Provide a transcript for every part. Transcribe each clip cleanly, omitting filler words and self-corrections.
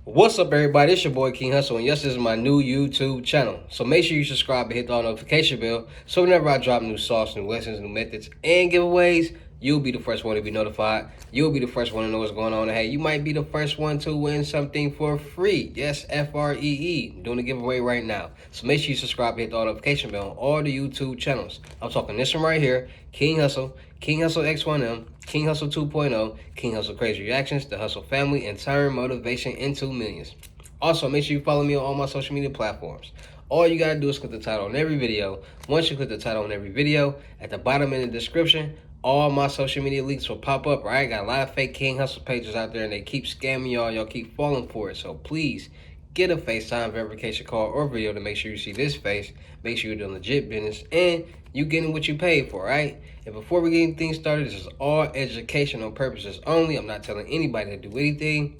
What's up, everybody? It's your boy King Hussle, and yes, this is my new YouTube channel. So make sure you subscribe and hit the notification bell so whenever I drop new sauce, new lessons, new methods, and giveaways, you'll be the first one to be notified. You'll be the first one to know what's going on. And hey, you might be the first one to win something for free. Yes, Free. I'm doing a giveaway right now. So make sure you subscribe and hit the notification bell on all the YouTube channels. I'm talking this one right here, King Hussle, King Hussle X1M, King Hussle 2.0, King Hussle Crazy Reactions, the Hussle family, and turn motivation into millions. Also, make sure you follow me on all my social media platforms. All you gotta do is click the title on every video. Once you click the title on every video, at the bottom in the description, all my social media links will pop up, right? Got a lot of fake King Hussle pages out there, and they keep scamming y'all. Y'all keep falling for it. So please, get a FaceTime verification call or video to make sure you see this face. Make sure you're doing legit business, and you getting what you paid for, right? And before we get anything started, this is all educational purposes only. I'm not telling anybody to do anything.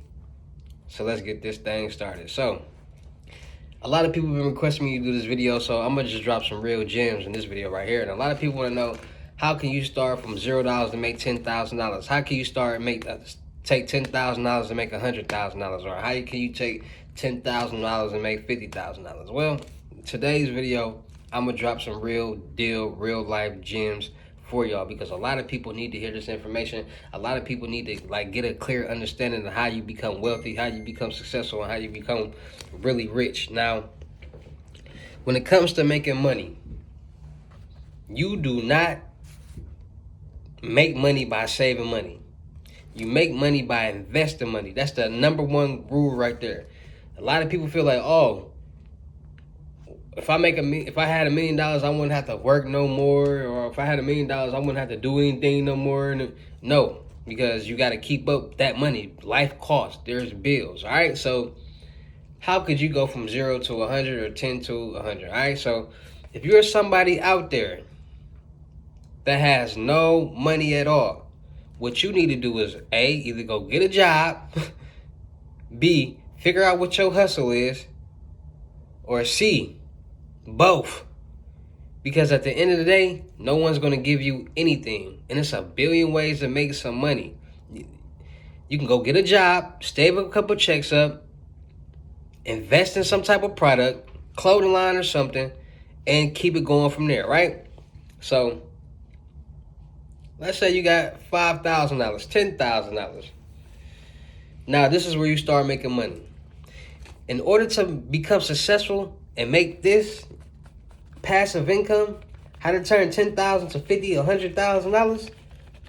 So let's get this thing started. So, a lot of people have been requesting me to do this video, so I'm going to just drop some real gems in this video right here. And a lot of people want to know, how can you start from $0 to make $10,000? How can you take $10,000 to make $100,000? Or how can you take $10,000 and make $50,000? Well, today's video, I'm going to drop some real deal, real life gems for y'all, because a lot of people need to hear this information. A lot of people need to get a clear understanding of how you become wealthy, how you become successful, and how you become really rich. Now, when it comes to making money, you do not make money by saving money. You make money by investing money. That's the number one rule right there. A lot of people feel like, oh, if I had $1 million, I wouldn't have to work no more. Or if I had $1 million, I wouldn't have to do anything no more. No, because you got to keep up that money. Life costs. There's bills. All right. So how could you go from 0 to 100 or 10 to 100? All right. So if you're somebody out there that has no money at all, what you need to do is A, either go get a job, B, figure out what your hustle is, or C, both. Because at the end of the day, no one's going to give you anything. And it's a billion ways to make some money. You can go get a job, save a couple checks up, invest in some type of product, clothing line or something, and keep it going from there, right? So let's say you got $5,000, $10,000. Now, this is where you start making money. In order to become successful and make this passive income, how to turn $10,000 to $50,000, $100,000,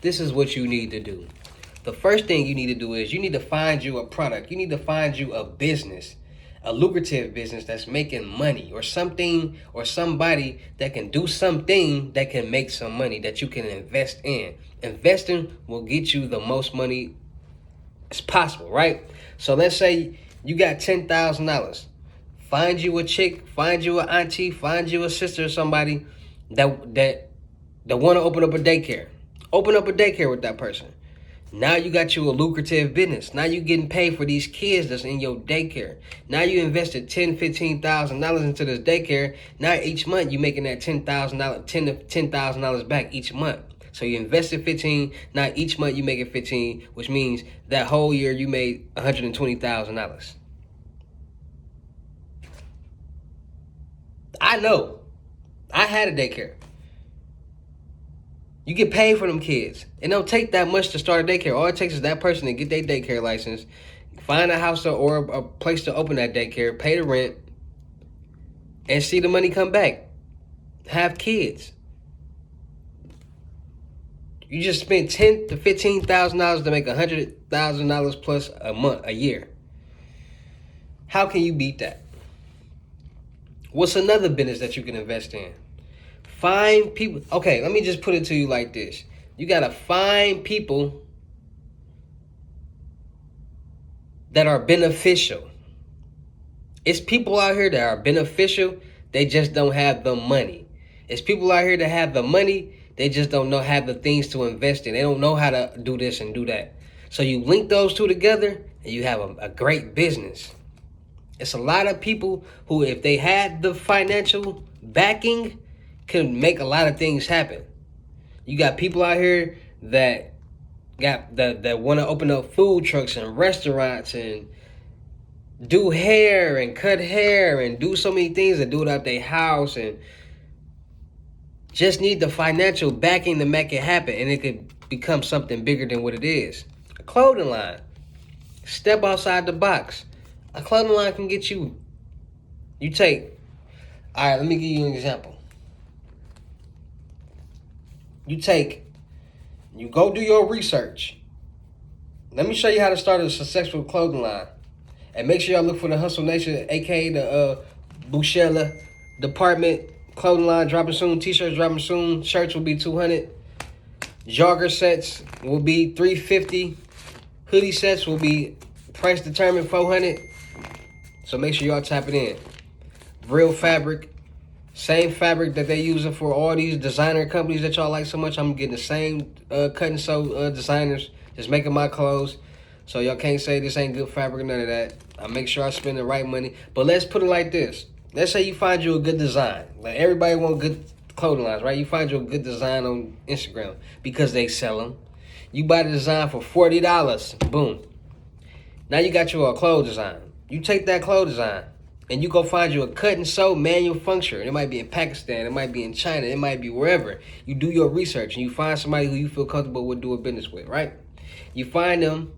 this is what you need to do. The first thing you need to do is you need to find you a product. You need to find you a business, a lucrative business that's making money, or something or somebody that can do something that can make some money that you can invest in. Investing will get you the most money as possible, right? So let's say you got $10,000. Find you a chick, find you an auntie, find you a sister or somebody that want to open up a daycare. Open up a daycare with that person. Now you got you a lucrative business. Now you getting paid for these kids that's in your daycare. Now you invested $10,000, $15,000 into this daycare. Now each month you making that $10,000 back each month. So you invested 15. Now each month you making 15, which means that whole year you made $120,000. I know. I had a daycare. You get paid for them kids. It don't take that much to start a daycare. All it takes is that person to get their daycare license, find a house or a place to open that daycare, pay the rent, and see the money come back. Have kids. You just spent $10,000 to $15,000 to make $100,000 plus a year. How can you beat that? What's another business that you can invest in? Find people. Okay, let me just put it to you like this. You got to find people that are beneficial. It's people out here that are beneficial. They just don't have the money. It's people out here that have the money. They just don't have the things to invest in. They don't know how to do this and do that. So you link those two together and you have a great business. It's a lot of people who, if they had the financial backing, can make a lot of things happen. You got people out here that want to open up food trucks and restaurants and do hair and cut hair and do so many things and do it out their house and just need the financial backing to make it happen, and it could become something bigger than what it is. A clothing line. Step outside the box. A clothing line can get you. You take. All right, let me give you an example. You go do your research. Let me show you how to start a successful clothing line. And make sure y'all look for the Hussle Nation, aka the Bushella department clothing line dropping soon. T-shirts dropping soon. Shirts will be $200. Jogger sets will be $350. Hoodie sets will be price determined $400. So make sure y'all tap it in. Real fabric. Same fabric that they using for all these designer companies that y'all like so much. I'm getting the same cut and sew designers just making my clothes. So y'all can't say this ain't good fabric, none of that. I make sure I spend the right money. But let's put it like this. Let's say you find you a good design. Like everybody want good clothing lines, right? You find you a good design on Instagram because they sell them. You buy the design for $40. Boom. Now you got you a clothes design. You take that clothes design and you go find you a cut and sew manufacturer. It might be in Pakistan. It might be in China. It might be wherever. You do your research and you find somebody who you feel comfortable with doing business with, right? You find them.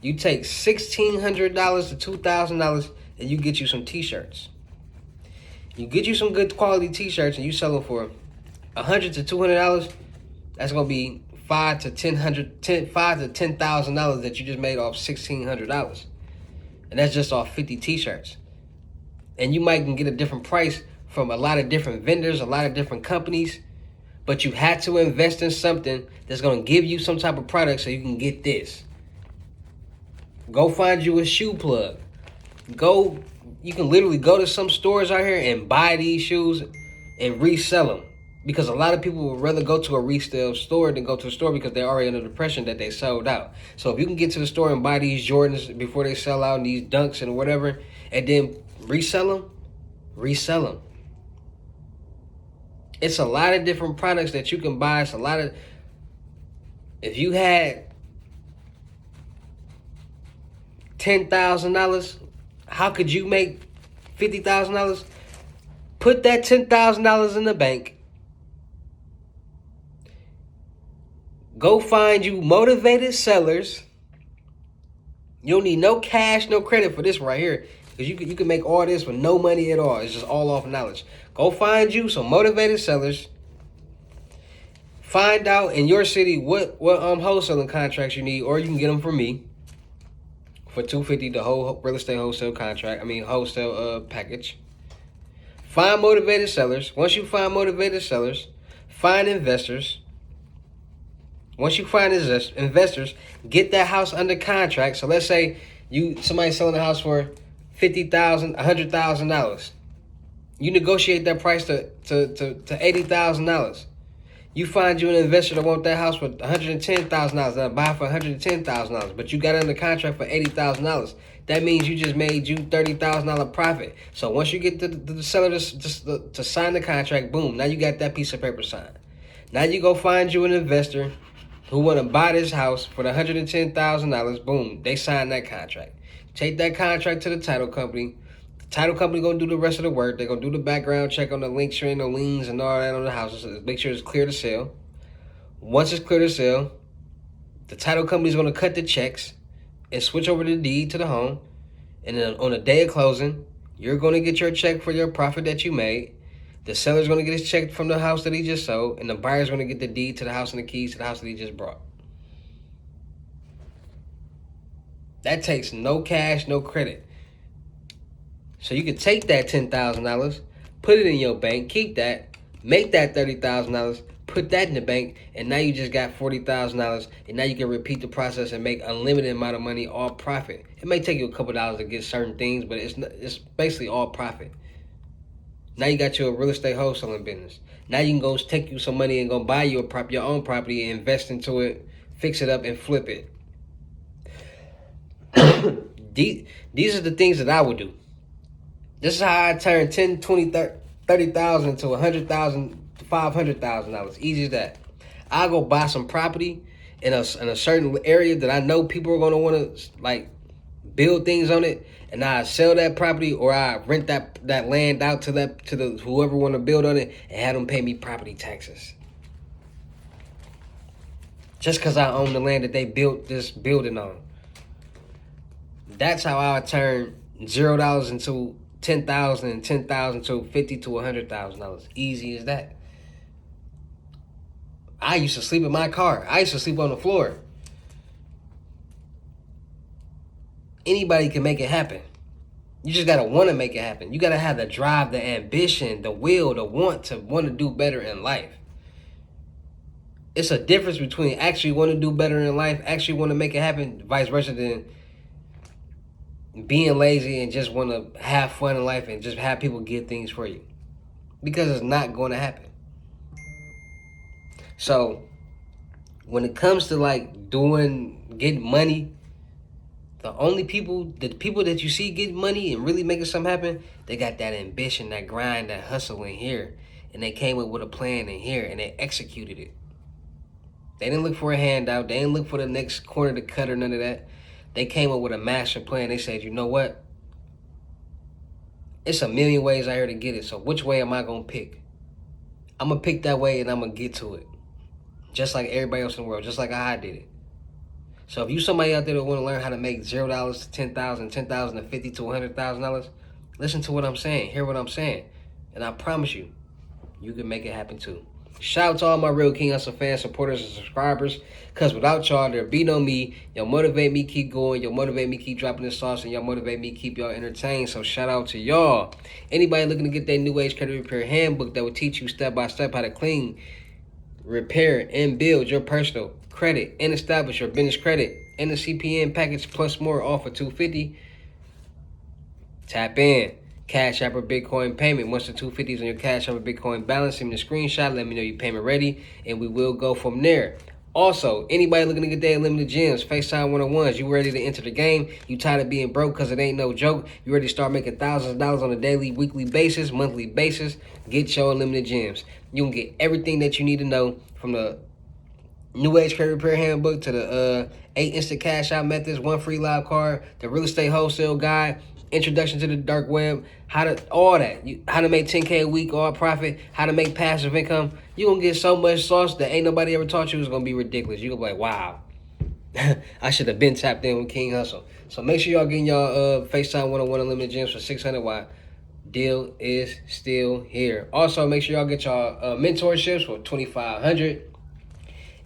You take $1,600 to $2,000 and you get you some t-shirts. You get you some good quality t-shirts and you sell them for $100 to $200. That's gonna be $5,000 to $10,000 that you just made off $1,600, and that's just off 50 t-shirts. And you might can get a different price from a lot of different vendors, a lot of different companies, but you had to invest in something that's gonna give you some type of product so you can get this. Go find you a shoe plug. You can literally go to some stores out here and buy these shoes and resell them. Because a lot of people would rather go to a resale store than go to a store because they're already under the impression that they sold out. So if you can get to the store and buy these Jordans before they sell out and these Dunks and whatever, and then resell them. It's a lot of different products that you can buy. It's a lot of... If you had $10,000, how could you make $50,000? Put that $10,000 in the bank. Go find you motivated sellers. You don't need no cash, no credit for this right here. Because you can make all this with no money at all. It's just all off knowledge. Go find you some motivated sellers. Find out in your city what wholesaling contracts you need, or you can get them from me for $250 the whole real estate wholesale contract. Wholesale package. Find motivated sellers. Once you find motivated sellers, find investors. Once you find investors, get that house under contract. So let's say somebody's selling a house for $50,000, $100,000. You negotiate that price to $80,000. You find you an investor that want that house for $110,000, that'll buy for $110,000, but you got it under contract for $80,000. That means you just made you $30,000 profit. So once you get the seller to sign the contract, boom, now you got that piece of paper signed. Now you go find you an investor who want to buy this house for the $110,000. Boom, they sign that contract. Take that contract to the title company. Title company gonna do the rest of the work. They're gonna do the background check on the link string, the liens, and all that on the houses. Make sure it's clear to sell. Once it's clear to sell, the title company's gonna cut the checks and switch over the deed to the home. And then on the day of closing, you're gonna get your check for your profit that you made. The seller's gonna get his check from the house that he just sold, and the buyer's gonna get the deed to the house and the keys to the house that he just brought. That takes no cash, no credit. So you can take that $10,000, put it in your bank, keep that, make that $30,000, put that in the bank, and now you just got $40,000, and now you can repeat the process and make unlimited amount of money, all profit. It may take you a couple dollars to get certain things, but it's basically all profit. Now you got your real estate wholesaling business. Now you can go take you some money and go buy your own property and invest into it, fix it up, and flip it. These are the things that I would do. This is how I turn $10,000, $20,000, $30,000 to $100,000 to $500,000. Easy as that. I'll go buy some property in a certain area that I know people are going to want to build things on it, and I sell that property or I rent that land out to the whoever want to build on it and have them pay me property taxes. Just because I own the land that they built this building on. That's how I would turn $0 into $10,000 and $10,000 to $50,000 to $100,000. Easy as that. I used to sleep in my car. I used to sleep on the floor. Anybody can make it happen. You just gotta want to make it happen. You gotta have the drive, the ambition, the will, the want to do better in life. It's a difference between actually want to do better in life, actually want to make it happen, vice versa, than being lazy and just want to have fun in life and just have people get things for you. Because it's not going to happen. So, when it comes to like getting money, the people that you see get money and really making something happen, they got that ambition, that grind, that hustle in here. And they came up with a plan in here and they executed it. They didn't look for a handout. They didn't look for the next corner to cut or none of that. They came up with a master plan. They said, you know what? It's a million ways out here to get it. So which way am I going to pick? I'm going to pick that way and I'm going to get to it. Just like everybody else in the world. Just like I did it. So if you somebody out there that want to learn how to make $0 to $10,000, $10,000 to $50,000 to $100,000, listen to what I'm saying. Hear what I'm saying. And I promise you, you can make it happen too. Shout out to all my real King Hussle fans, supporters, and subscribers. Because without y'all, there'd be no me. Y'all motivate me keep going. Y'all motivate me keep dropping the sauce. And y'all motivate me keep y'all entertained. So shout out to y'all. Anybody looking to get that New Age Credit Repair Handbook that will teach you step by step how to clean, repair, and build your personal credit and establish your business credit, and the CPN package plus more, all for $250. Tap in. Cash App or Bitcoin payment. Once the 250 is on your Cash App or Bitcoin balance, send me the screenshot. Let me know your payment ready, and we will go from there. Also, anybody looking to get their unlimited gems, FaceTime 101s, you ready to enter the game? You tired of being broke because it ain't no joke? You ready to start making thousands of dollars on a daily, weekly basis, monthly basis? Get your unlimited gems. You can get everything that you need to know, from the New Age Credit Repair Handbook to the 8 instant cash out methods, 1 free live card, the real estate wholesale guide, introduction to the dark web, how to make 10K a week, all profit, how to make passive income. You're going to get so much sauce that ain't nobody ever taught you. It's going to be ridiculous. You're going to be like, wow, I should have been tapped in with King Hussle. So make sure y'all getting y'all FaceTime 101 unlimited gems for $600 while deal is still here. Also, make sure y'all get y'all mentorships for $2,500.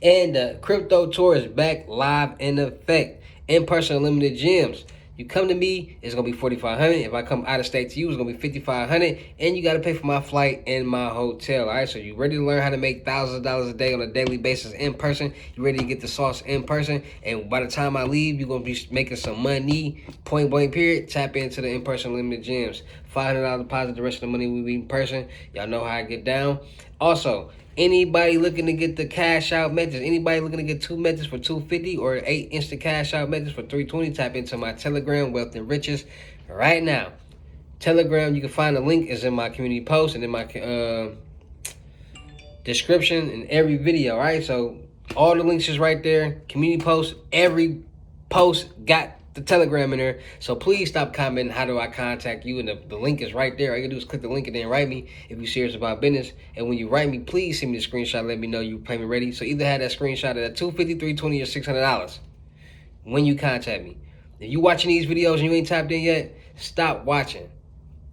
And the crypto tour is back live in effect. In-person unlimited gems. You come to me, it's going to be $4,500. If I come out of state to you, it's going to be $5,500. And you got to pay for my flight and my hotel. All right, so you ready to learn how to make thousands of dollars a day on a daily basis in person. You ready to get the sauce in person. And by the time I leave, you're going to be making some money. Point blank period. Tap into the in-person unlimited gems. $500 deposit, the rest of the money we be in person. Y'all know how I get down. Also, anybody looking to get the cash out methods, anybody looking to get 2 methods for $250 or 8 instant cash out methods for $320, tap into my Telegram, Wealth and Riches, right now. Telegram, you can find the link is in my community post and in my description in every video, all right? So all the links is right there. Community post, every post got the Telegram in there. So please stop commenting, how do I contact you? And the link is right there. All you gotta do is click the link and then write me if you're serious about business. And when you write me, please send me the screenshot. Let me know you payment ready. So either have that screenshot of that $250, $320, or $600 when you contact me. If you watching these videos and you ain't tapped in yet, stop watching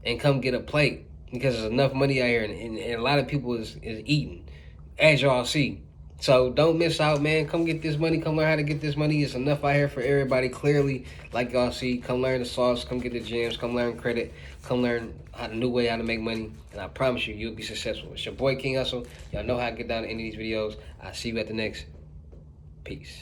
and come get a plate, because there's enough money out here and a lot of people is eating, as y'all see. So don't miss out, man. Come get this money. Come learn how to get this money. It's enough out here for everybody, clearly, like y'all see. Come learn the sauce. Come get the gems. Come learn credit. Come learn a new way how to make money. And I promise you, you'll be successful. It's your boy, King Hussle. Y'all know how to get down to any of these videos. I'll see you at the next. Peace.